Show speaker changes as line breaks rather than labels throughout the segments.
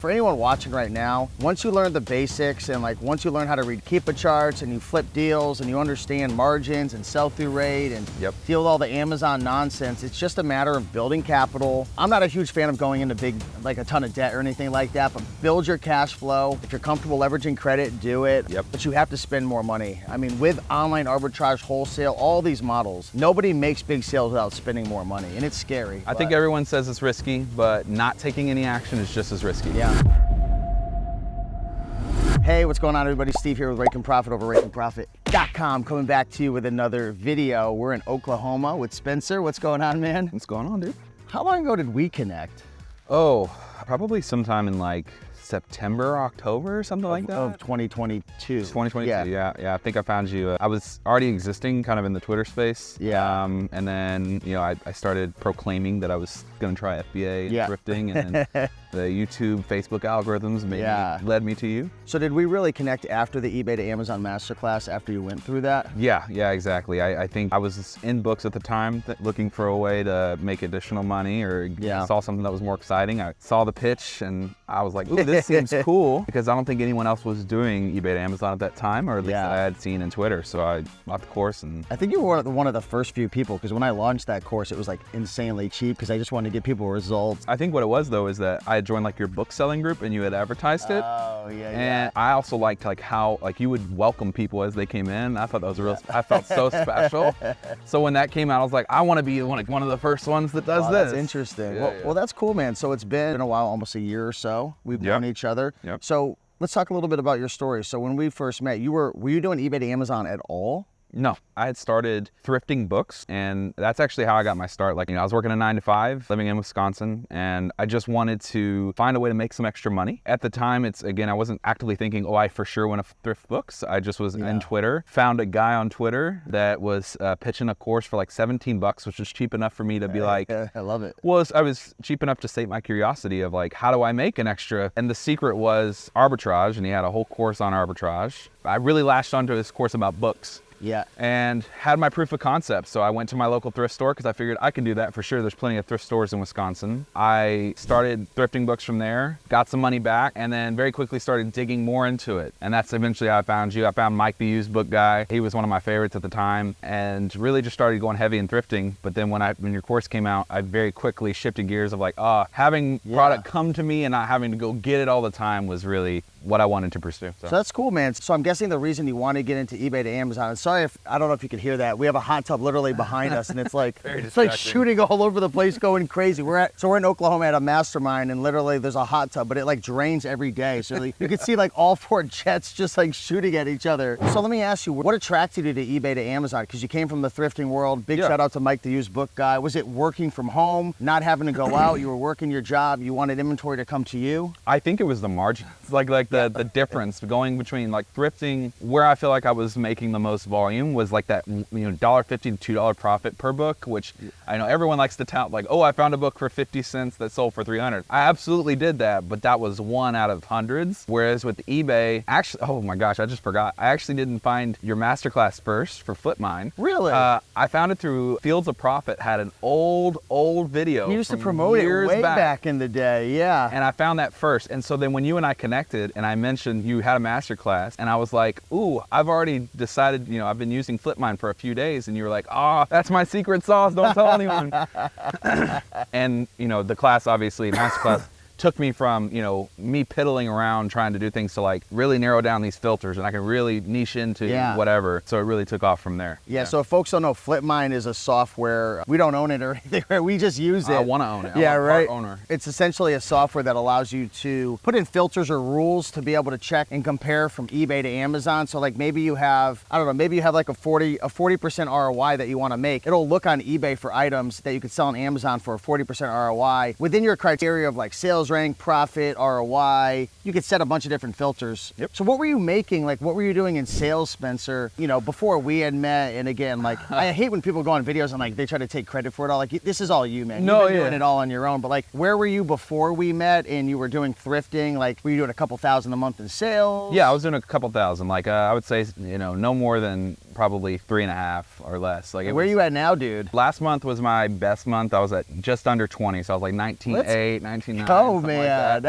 For anyone watching right now, once you learn the basics and once you learn how to read Keepa charts and you flip deals and you understand margins and sell-through rate and deal with all the Amazon nonsense, it's just a matter of building capital. I'm not a huge fan of going into a ton of debt or anything like that, but build your cash flow. If you're comfortable leveraging credit, do it. But you have to spend more money. I mean, with online arbitrage, wholesale, all these models, nobody makes big sales without spending more money, and it's scary.
I think everyone says it's risky, but not taking any action is just as risky.
Hey, what's going on, everybody? Steve here with Rake and Profit over rakeandprofit.com, coming back to you with another video. We're in Oklahoma with Spencer. What's going on, man?
What's going on, dude?
How long ago did we connect?
Oh, probably sometime in September, October, something like that.
Of 2022.
2022, yeah. I think I found you. I was already existing kind of in the Twitter space. And then, I started proclaiming that I was going to try FBA and thrifting, and then the YouTube, Facebook algorithms led me to you.
So did we really connect after the eBay to Amazon Masterclass after you went through that?
Yeah, exactly. I think I was in books at the time looking for a way to make additional money, or saw something that was more exciting. I saw the pitch and I was like, ooh, this seems cool, because I don't think anyone else was doing eBay to Amazon at that time, or at least I had seen in Twitter. So I bought the course. And
I think you were one of the first few people, because when I launched that course, it was insanely cheap, because I just wanted to get people results.
I think what it was, though, is that I had joined your book selling group and you had advertised it. And I also liked how you would welcome people as they came in. I thought that was I felt so special. So when that came out, I was like, I want to be one of the first ones that does this.
That's interesting. Well, that's cool, man. So it's been a while, almost a year or so. We've known each other. So let's talk a little bit about your story. So when we first met, were you doing eBay to Amazon at all?
No, I had started thrifting books, and that's actually how I got my start. I was working a 9-to-5, living in Wisconsin, and I just wanted to find a way to make some extra money. At the time, I wasn't actively thinking, I for sure want to thrift books. I just was in Twitter, found a guy on Twitter that was pitching a course for $17, which was cheap enough for me to be I
love it.
Well, I was cheap enough to sate my curiosity of how do I make an extra? And the secret was arbitrage, and he had a whole course on arbitrage. I really latched onto his course about books. And had my proof of concept. So I went to my local thrift store because I figured I can do that for sure. There's plenty of thrift stores in Wisconsin. I started thrifting books from there, got some money back, and then very quickly started digging more into it. And that's eventually how I found you. I found Mike, the used book guy. He was one of my favorites at the time, and really just started going heavy in thrifting. But then when your course came out, I very quickly shifted gears of having product come to me and not having to go get it all the time was really what I wanted to pursue. So
that's cool, man. So I'm guessing the reason you want to get into eBay to Amazon, and sorry if I don't know if you could hear that. We have a hot tub literally behind us, and it's shooting all over the place, going crazy. We're in Oklahoma at a mastermind, and literally there's a hot tub, but it drains every day. So you can see all four jets just shooting at each other. So let me ask you, what attracted you to eBay to Amazon? Because you came from the thrifting world. Big shout out to Mike, the used book guy. Was it working from home, not having to go out? You were working your job. You wanted inventory to come to you?
I think it was the margins, the difference going between thrifting, where I feel I was making the most volume was that $1.50 to $2 profit per book, which I know everyone likes to tout I found a book for 50 cents that sold for 300. I absolutely did that, but that was one out of hundreds. Whereas with eBay, actually, oh my gosh, I just forgot. I actually didn't find your masterclass first for Flip Mine.
Really?
I found it through Fields of Profit, had an old video.
You used to promote it way back in the day,
And I found that first. And so then when you and I connected and I mentioned you had a masterclass, and I was like, ooh, I've already decided, I've been using Flipmine for a few days, and you were like, that's my secret sauce, don't tell anyone. And the class, obviously, masterclass, took me from, me piddling around trying to do things to really narrow down these filters, and I can really niche into whatever. So it really took off from there.
So if folks don't know, Flipmine is a software. We don't own it or anything, right? We just use it.
I want to own it.
Yeah, right.
Part owner.
It's essentially a software that allows you to put in filters or rules to be able to check and compare from eBay to Amazon. So maybe you have, I don't know, maybe you have a 40% ROI that you want to make. It'll look on eBay for items that you could sell on Amazon for a 40% ROI. Within your criteria of sales rank, profit, ROI, you could set a bunch of different filters. So what were you making? What were you doing in sales, Spencer, before we had met? And again, I hate when people go on videos and they try to take credit for it all. This is all you, man. You've been doing it all on your own. But where were you before we met and you were doing thrifting? Were you doing a couple thousand a month in sales?
Yeah, I was doing a couple thousand. I would say, no more than probably 3.5 or less.
Where are you at now, dude?
Last month was my best month. I was at just under 20, so I was 19.8, 19.9.
Oh man,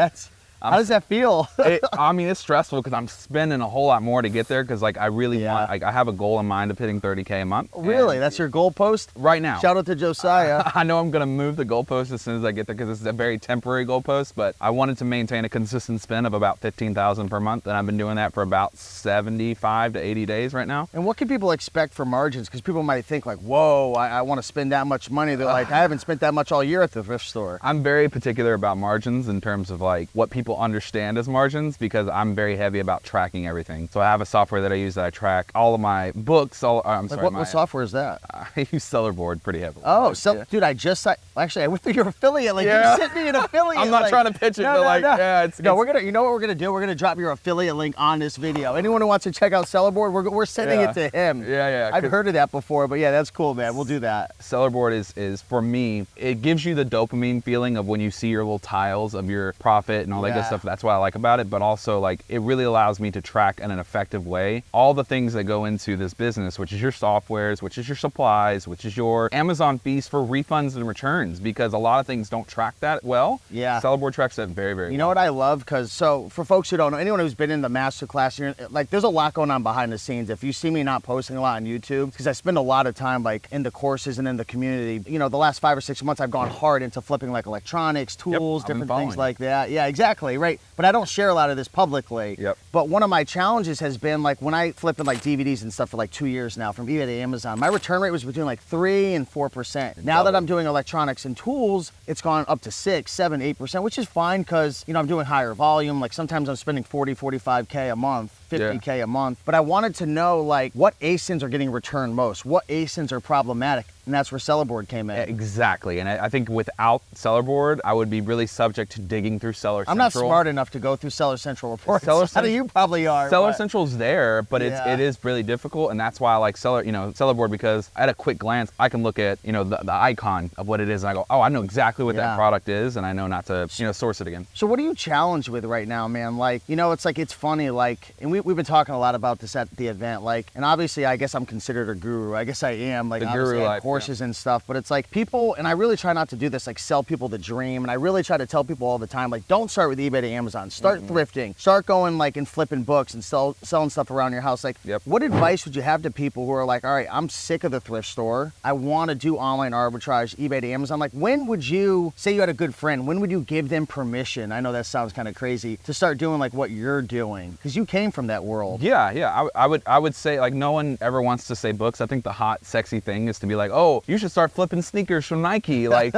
How does that feel?
I mean, it's stressful because I'm spending a whole lot more to get there because like I really want, like I have a goal in mind of hitting 30K a month.
Really? That's your goalpost?
Right now.
Shout out to Josiah.
I know I'm going to move the goalpost as soon as I get there because it's a very temporary goalpost, but I wanted to maintain a consistent spend of about $15,000 per month, and I've been doing that for about 75 to 80 days right now.
And what can people expect for margins? Because people might think like, whoa, I want to spend that much money. They're like, I haven't spent that much all year at the thrift store.
I'm very particular about margins in terms of like what people understand as margins because I'm very heavy about tracking everything. So I have a software that I use that I track all of my books.
What software is that?
I use Sellerboard pretty heavily.
Oh, dude, actually, I went through your affiliate link. You sent me an affiliate
I'm not trying to pitch it, but
you know what we're gonna do? We're gonna drop your affiliate link on this video. Anyone who wants to check out Sellerboard, we're sending it to him.
Yeah.
I've heard of that before, but yeah, that's cool, man. We'll do that.
Sellerboard is for me, it gives you the dopamine feeling of when you see your little tiles of your profit and all that good stuff. That's what I like about it, but also like it really allows me to track in an effective way all the things that go into this business, which is your softwares, which is your supplies, which is your Amazon fees for refunds and returns, because a lot of things don't track that well.
Yeah.
Sellerboard tracks that very, very well.
You know what I love? Because so for folks who don't know, anyone who's been in the masterclass, like there's a lot going on behind the scenes. If you see me not posting a lot on YouTube, because I spend a lot of time like in the courses and in the community, you know, the last 5 or 6 months I've gone hard into flipping like electronics, tools, different things like that. Yeah, exactly, right. But I don't share a lot of this publicly. But one of my challenges has been like when I flipped like DVDs and stuff for like 2 years now from eBay to Amazon, my return rate was between like 3 and 4%. Now that I'm doing electronics and tools, it's gone up to 6, 7, 8%, which is fine because, you know, I'm doing higher volume. Like sometimes I'm spending 40, 45K a month, 50K a month. But I wanted to know like what ASINs are getting returned most, what ASINs are problematic. And that's where Sellerboard came in.
Exactly. And I think without Sellerboard, I would be really subject to digging through Seller Central.
I'm not smart enough to go through Seller Central reports. How do you probably are?
Seller Central's there, but it is really difficult. And that's why I like Sellerboard, because at a quick glance, I can look at, you know, the icon of what it is. And I go, oh, I know exactly what that product is. And I know not to, you know, source it again.
So what are you challenged with right now, man? Like, you know, it's funny, like, and we've been talking a lot about this at the event, like, and obviously I guess I'm considered a guru. I guess I am, like,
the guru life,
courses and stuff. But it's like people, and I really try not to do this, like sell people the dream. And I really try to tell people all the time, like, don't start with eBay to Amazon. Start thrifting. Start going like and flipping books and selling stuff around your house. Like, what advice would you have to people who are like, all right, I'm sick of the thrift store. I want to do online arbitrage, eBay to Amazon. Like, when would you, say you had a good friend, when would you give them permission? I know that sounds kind of crazy, to start doing like what you're doing, because you came from that world.
Yeah. I would say, like, no one ever wants to say books. I think the hot, sexy thing is to be like, oh, you should start flipping sneakers from Nike. Like,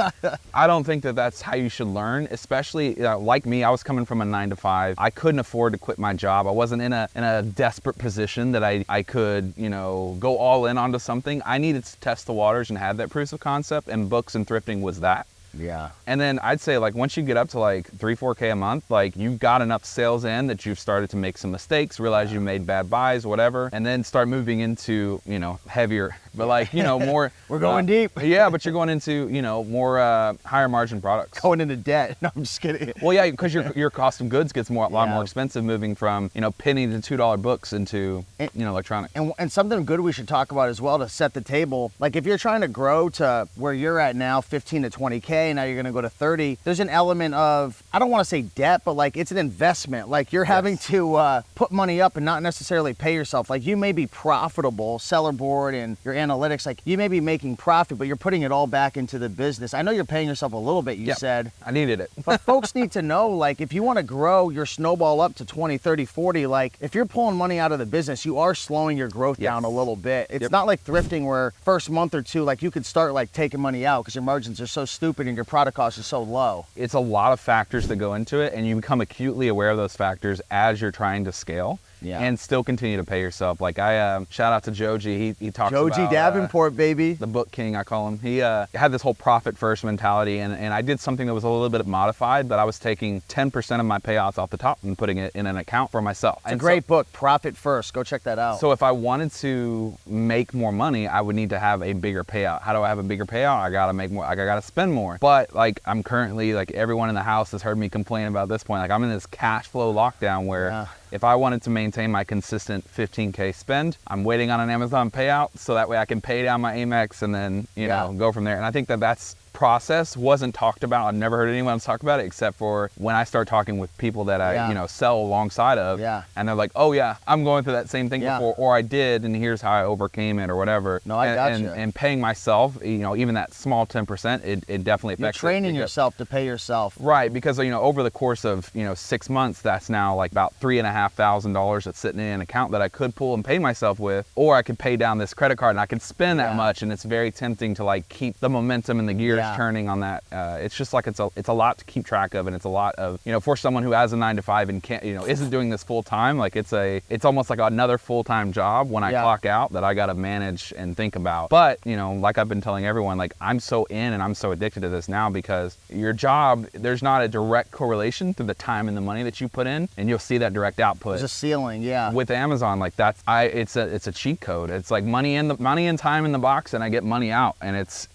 I don't think that that's how you should learn, especially like me. I was coming from a 9-to-5. I couldn't afford to quit my job. I wasn't in a desperate position that I could, you know, go all in onto something. I needed to test the waters and have that proof of concept, and books and thrifting was that.
Yeah.
And then I'd say, like, once you get up to like 3-4K a month, like, you've got enough sales in that you've started to make some mistakes, realize you made bad buys, whatever, and then start moving into, you know, heavier, but like, you know, more.
We're going deep.
Yeah, but you're going into, you know, more higher margin products.
Going into debt. No, I'm just kidding.
Well, yeah, because your cost of goods gets a lot more expensive, moving from, you know, penny to $2 books into, you know, electronics.
And something good we should talk about as well to set the table. Like, if you're trying to grow to where you're at now, 15 to 20K, now you're going to go to 30, there's an element of, I don't want to say debt, but like it's an investment. Like, you're having to put money up and not necessarily pay yourself. Like, you may be profitable, Sellerboard and your analytics, like you may be making profit, but you're putting it all back into the business. I know you're paying yourself a little bit, you said.
I needed it.
But folks need to know, like, if you want to grow your snowball up to 20, 30, 40, like if you're pulling money out of the business, you are slowing your growth down a little bit. It's not like thrifting where first month or two, like you could start like taking money out because your margins are so stupid and your product cost is so low.
It's a lot of factors that go into it, and you become acutely aware of those factors as you're trying to scale. And still continue to pay yourself. Like, I shout out to Joji. He talks about
Joji Davenport, baby,
the book king, I call him. He had this whole profit first mentality, and I did something that was a little bit modified, but I was taking 10% of my payouts off the top and putting it in an account for myself.
It's a great book, Profit First. Go check that out.
So if I wanted to make more money, I would need to have a bigger payout. How do I have a bigger payout? I gotta make more. I gotta spend more. But like, I'm currently, like, everyone in the house has heard me complain about this point. Like, I'm in this cash flow lockdown where if I wanted to maintain my consistent 15K spend, I'm waiting on an Amazon payout so that way I can pay down my Amex and then, you know, go from there. And I think that that's process wasn't talked about. I've never heard anyone else talk about it except for when I start talking with people that I, you know, sell alongside of. And they're like, oh yeah, I'm going through that same thing before, or I did, and here's how I overcame it or whatever.
No, I gotcha.
And paying myself, you know, even that small 10%, it definitely affects.
You're training yourself to pay yourself.
Right, because, you know, over the course of, you know, 6 months, that's now like about $3,500 that's sitting in an account that I could pull and pay myself with, or I could pay down this credit card and I could spend that much, and it's very tempting to like keep the momentum and the gears turning on that. It's just like it's a lot to keep track of, and it's a lot of, you know, for someone who has a 9-to-5 and can't, you know, isn't doing this full time, like it's almost like another full-time job when I clock out that I got to manage and think about. But, you know, like I've been telling everyone, like I'm so in and I'm so addicted to this now because your job, there's not a direct correlation to the time and the money that you put in, and you'll see that direct output.
There's a ceiling, with
Amazon, like it's a cheat code. It's like money and time in the box, and I get money out, and it's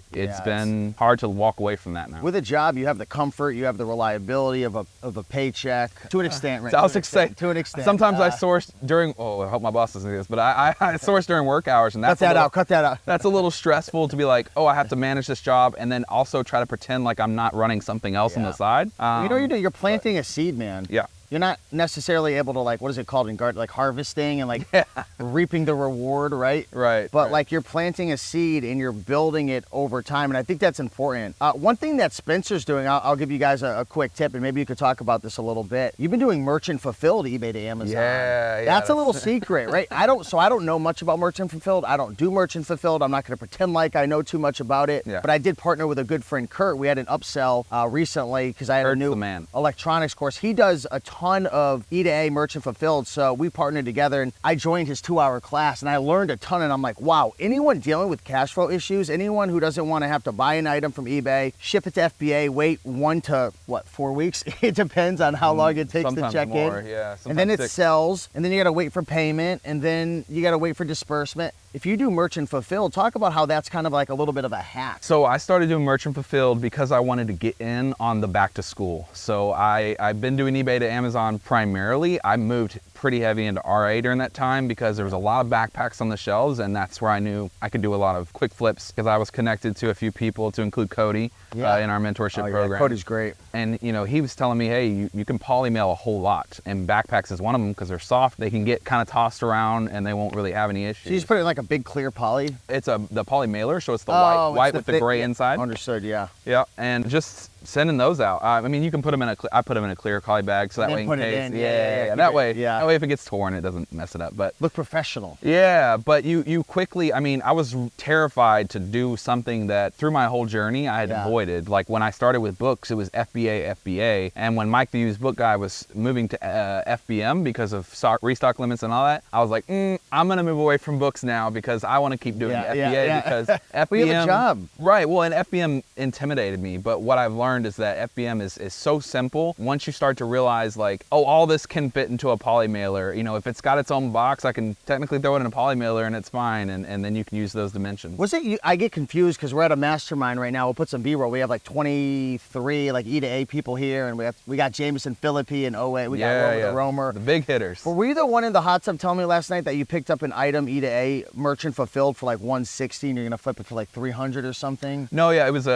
been hard to walk away from that now.
With a job, you have the comfort, you have the reliability of a paycheck to an extent, right? To an extent.
Sometimes I source during, I hope my boss doesn't do this, but I source during work hours, and that's
cut that out.
That's a little stressful to be like, oh, I have to manage this job and then also try to pretend like I'm not running something else on the side.
You know what you do? You're planting a seed, man.
Yeah.
You're not necessarily able to, like, what is it called in garden, like harvesting and like reaping the reward, right?
Right.
But like you're planting a seed and you're building it over time, and I think that's important. One thing that Spencer's doing, I'll give you guys a quick tip, and maybe you could talk about this a little bit. You've been doing merchant fulfilled eBay to Amazon.
Yeah.
That's a little secret, right? I don't know much about merchant fulfilled. I don't do merchant fulfilled. I'm not going to pretend like I know too much about it.
Yeah.
But I did partner with a good friend, Kurt. We had an upsell recently because I had a new electronics course. He does a ton of E2A merchant fulfilled, so we partnered together, and I joined his 2-hour class, and I learned a ton. And I'm like, wow, anyone dealing with cash flow issues, anyone who doesn't want to have to buy an item from eBay, ship it to FBA, wait 1 to 4 weeks, it depends on how long it takes to check in, and then it sells, and then you got to wait for payment, and then you got to wait for disbursement. If you do merchant fulfilled, talk about how that's kind of like a little bit of a hack.
So I started doing merchant fulfilled because I wanted to get in on the back to school. So I've been doing eBay to Amazon primarily. I moved pretty heavy into RA during that time because there was a lot of backpacks on the shelves, and that's where I knew I could do a lot of quick flips because I was connected to a few people, to include Cody in our mentorship program.
Cody's great.
And you know, he was telling me, hey, you can poly mail a whole lot, and backpacks is one of them because they're soft. They can get kind of tossed around and they won't really have any issues.
So you just put it in like a big clear poly?
It's the poly mailer, so it's the white with the gray inside.
Understood, yeah.
Yeah, and just sending those out. I mean, you can put them in I put them in a clear poly bag, so that way in case. That way if it gets torn, it doesn't mess it up. But
look professional.
Yeah, but you quickly, I mean, I was terrified to do something that through my whole journey I had avoided. Like when I started with books, it was FBA, and when Mike the used book guy was moving to FBM because of restock limits and all that, I was like, I'm gonna move away from books now because I want to keep doing FBA because FBM.
We have a job.
Right. Well, and FBM intimidated me, but what I've learned is that FBM is so simple. Once you start to realize like, oh, all this can fit into a poly mailer. You know, if it's got its own box, I can technically throw it in a poly mailer and it's fine, and then you can use those dimensions.
Was it? I get confused because we're at a mastermind right now. We'll put some B-roll. We have like 23 like E2A people here, and we got Jameson Philippi and OA. We got Romer the Romer.
The big hitters.
Were you the one in the hot tub telling me last night that you picked up an item E2A merchant fulfilled for like 160 and you're gonna flip it for like 300 or something?
No, it was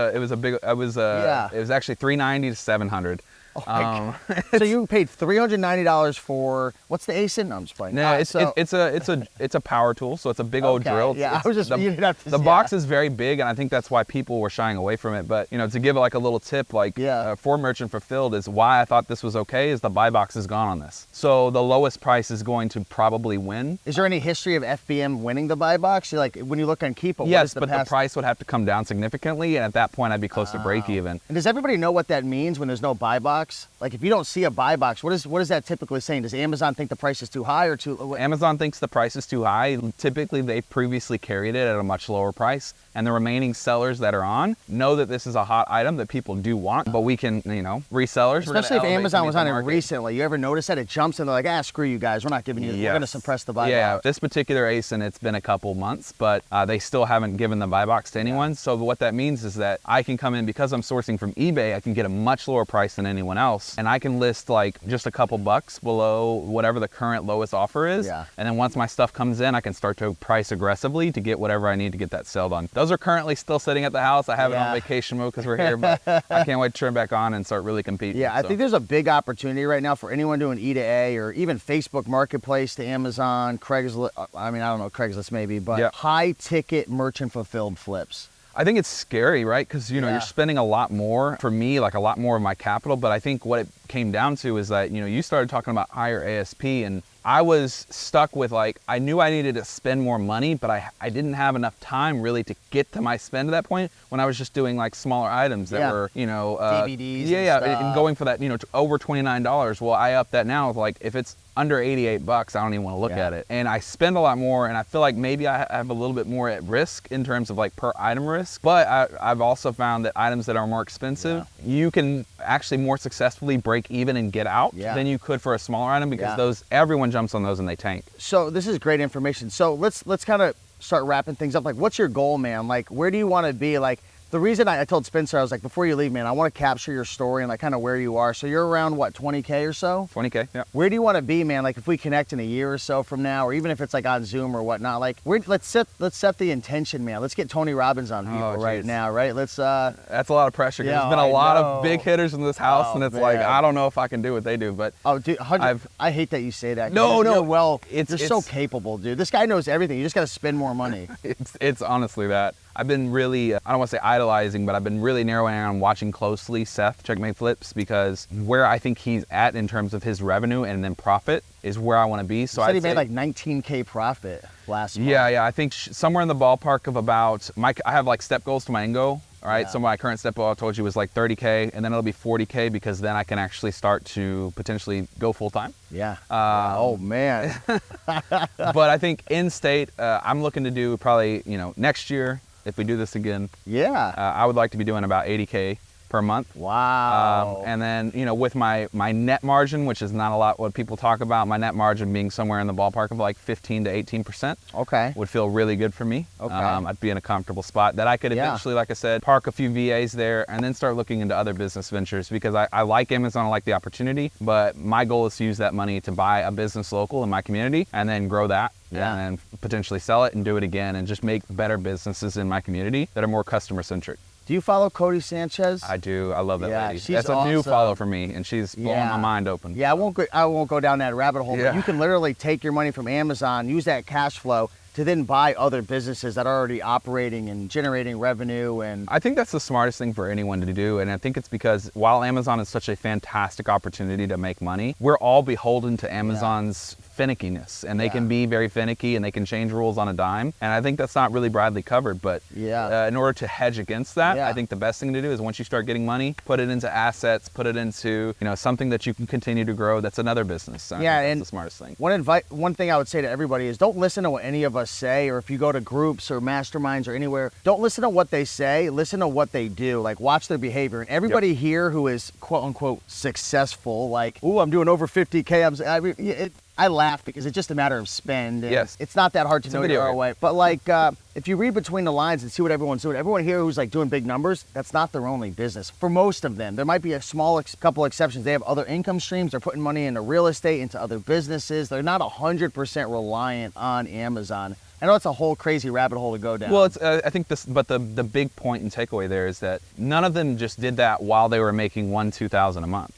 actually 390 to 700.
Oh my God. So you paid $390 for what's the ASIN? No, I'm just playing.
No, it's a power tool, so it's a big old drill.
I was just
the box is very big, and I think that's why people were shying away from it. But you know, to give it like a little tip, like for merchant fulfilled, is why I thought this was okay. Is the buy box is gone on this, so the lowest price is going to probably win.
Is there any history of FBM winning the buy box? You're like when you look on Keepa,
yes, but the price would have to come down significantly, and at that point, I'd be close to break even.
And does everybody know what that means when there's no buy box? Like if you don't see a buy box, what is that typically saying? Does Amazon think the price is too high or too?
Amazon thinks the price is too high. Typically, they've previously carried it at a much lower price, and the remaining sellers that are on know that this is a hot item that people do want, but we can, you know, resellers.
Especially if Amazon was on it recently. You ever notice that it jumps and they're like, screw you guys, we're not giving you. We're going to suppress the buy box.
Yeah, this particular ASIN, it's been a couple months, but they still haven't given the buy box to anyone. So what that means is that I can come in because I'm sourcing from eBay. I can get a much lower price than anyone anyone else, and I can list like just a couple bucks below whatever the current lowest offer is. And then once my stuff comes in, I can start to price aggressively to get whatever I need to get that sale done. Those are currently still sitting at the house. I have it on vacation mode because we're here, but I can't wait to turn back on and start really competing.
I think there's a big opportunity right now for anyone doing E to A or even Facebook Marketplace to Amazon, Craigslist. I mean, I don't know, Craigslist maybe, but high ticket merchant fulfilled flips.
I think it's scary, right? Because, you know, you're spending a lot more, for me, like a lot more of my capital. But I think what it came down to is that, you know, you started talking about higher ASP, and I was stuck with like, I knew I needed to spend more money, but I didn't have enough time really to get to my spend at that point when I was just doing like smaller items that were, you know,
DVDs and
going for that, you know, over $29. Well, I up that now with like, if it's under 88 bucks, I don't even want to look at it. And I spend a lot more, and I feel like maybe I have a little bit more at risk in terms of like per item risk. But I've also found that items that are more expensive, you can actually more successfully break even and get out than you could for a smaller item, because those, everyone jumps on those and they tank.
So this is great information. So let's kind of start wrapping things up. Like, what's your goal, man? Like, where do you want to be? Like, the reason I told Spencer, I was like, before you leave, man, I want to capture your story and like kind of where you are. So you're around what, 20K or so?
20K, yeah.
Where do you want to be, man? Like if we connect in a year or so from now, or even if it's like on Zoom or whatnot, like let's set the intention, man. Let's get Tony Robbins on people right now, right? Let's
That's a lot of pressure. There's been a lot of big hitters in this house, and it's like, I don't know if I can do what they do, but
dude, I hate that you say that.
No,
you're so capable, dude. This guy knows everything. You just got to spend more money.
It's honestly that. I've been really, I don't want to say idolizing, but I've been really narrowing on watching closely Seth Checkmate Flips, because where I think he's at in terms of his revenue and then profit is where I want to be. So
he made like 19K profit last month.
Yeah, I think somewhere in the ballpark of about, I have like step goals to my end goal. All right, so my current step goal I told you was like 30K, and then it'll be 40K, because then I can actually start to potentially go full time.
Oh man.
But I think in state, I'm looking to do probably, you know, next year, if we do this again, I would like to be doing about 80K per month.
Wow.
And then, you know, with my net margin, which is not a lot what people talk about, my net margin being somewhere in the ballpark of like 15 to 18%.
Okay.
Would feel really good for me.
Okay.
I'd be in a comfortable spot that I could eventually, like I said, park a few VAs there and then start looking into other business ventures, because I like Amazon, I like the opportunity, but my goal is to use that money to buy a business local in my community and then grow that. And potentially sell it and do it again and just make better businesses in my community that are more customer centric.
Do you follow Cody Sanchez?
I do. I love that lady.
She's
That's a new follow for me, and she's blowing my mind open.
I won't go down that rabbit hole, but you can literally take your money from Amazon, use that cash flow to then buy other businesses that are already operating and generating revenue. And
I think that's the smartest thing for anyone to do. And I think it's because while Amazon is such a fantastic opportunity to make money, we're all beholden to Amazon's finickiness, and they can be very finicky and they can change rules on a dime. And I think that's not really broadly covered, but in order to hedge against that, I think the best thing to do is once you start getting money, put it into assets, put it into, you know, something that you can continue to grow. That's another business. So that's the smartest thing.
One thing I would say to everybody is don't listen to what any of us say, or if you go to groups or masterminds or anywhere, don't listen to what they say, listen to what they do. Like, watch their behavior. And everybody here who is quote unquote successful, like, ooh, I'm doing over 50K, I laugh because it's just a matter of spend. And it's not that hard to know your ROI. But like, if you read between the lines and see what everyone's doing, everyone here who's like doing big numbers, that's not their only business. For most of them, there might be a small couple exceptions. They have other income streams. They're putting money into real estate, into other businesses. They're not 100% reliant on Amazon. I know it's a whole crazy rabbit hole to go down.
Well, I think but the big point and takeaway there is that none of them just did that while they were making $2,000 a month.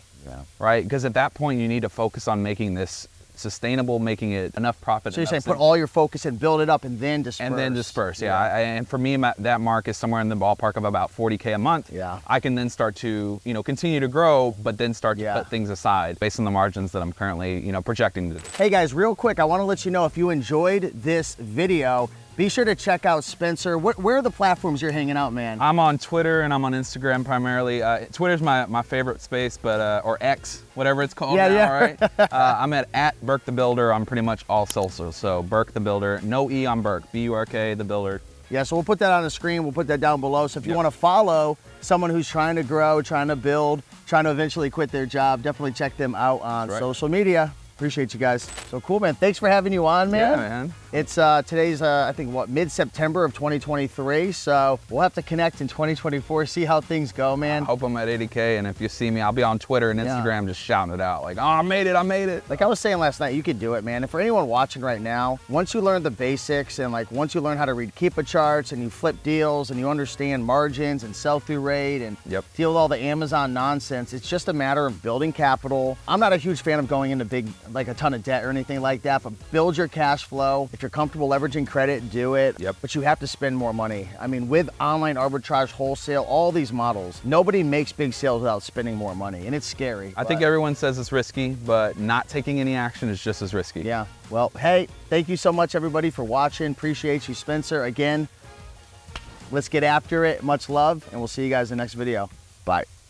Right? Because at that point, you need to focus on making this sustainable, making it enough profit.
So you're saying put all your focus and build it up and then disperse.
And for me, that mark is somewhere in the ballpark of about 40K a month. I can then start to, you know, continue to grow, but then start to put things aside based on the margins that I'm currently, you know, projecting to do.
Hey guys, real quick, I want to let you know, if you enjoyed this video, be sure to check out Spencer. Where are the platforms you're hanging out, man?
I'm on Twitter and I'm on Instagram primarily. Twitter's my favorite space, but or X, whatever it's called now, right? I'm at Burke the Builder on pretty much all socials. So Burke the Builder, no E on Burke, B-U-R-K, the Builder.
Yeah, so we'll put that on the screen. We'll put that down below. So if you want to follow someone who's trying to grow, trying to build, trying to eventually quit their job, definitely check them out on social media. Appreciate you guys. So cool, man. Thanks for having you on, man.
Yeah, man.
It's today's, I think, what, mid-September of 2023. So we'll have to connect in 2024, see how things go, man.
I hope I'm at 80K, and if you see me, I'll be on Twitter and Instagram just shouting it out like, oh, I made it, I made it.
Like I was saying last night, you could do it, man. And for anyone watching right now, once you learn the basics and like once you learn how to read Keepa charts and you flip deals and you understand margins and sell-through rate and deal with all the Amazon nonsense, it's just a matter of building capital. I'm not a huge fan of going into big, like a ton of debt or anything like that, but build your cash flow. If you're comfortable leveraging credit, do it. But you have to spend more money. I mean, with online arbitrage, wholesale, all these models, nobody makes big sales without spending more money, and it's scary.
I think everyone says it's risky, but not taking any action is just as risky.
Yeah, well, hey, thank you so much, everybody, for watching. Appreciate you, Spencer. Again, let's get after it. Much love, and we'll see you guys in the next video. Bye.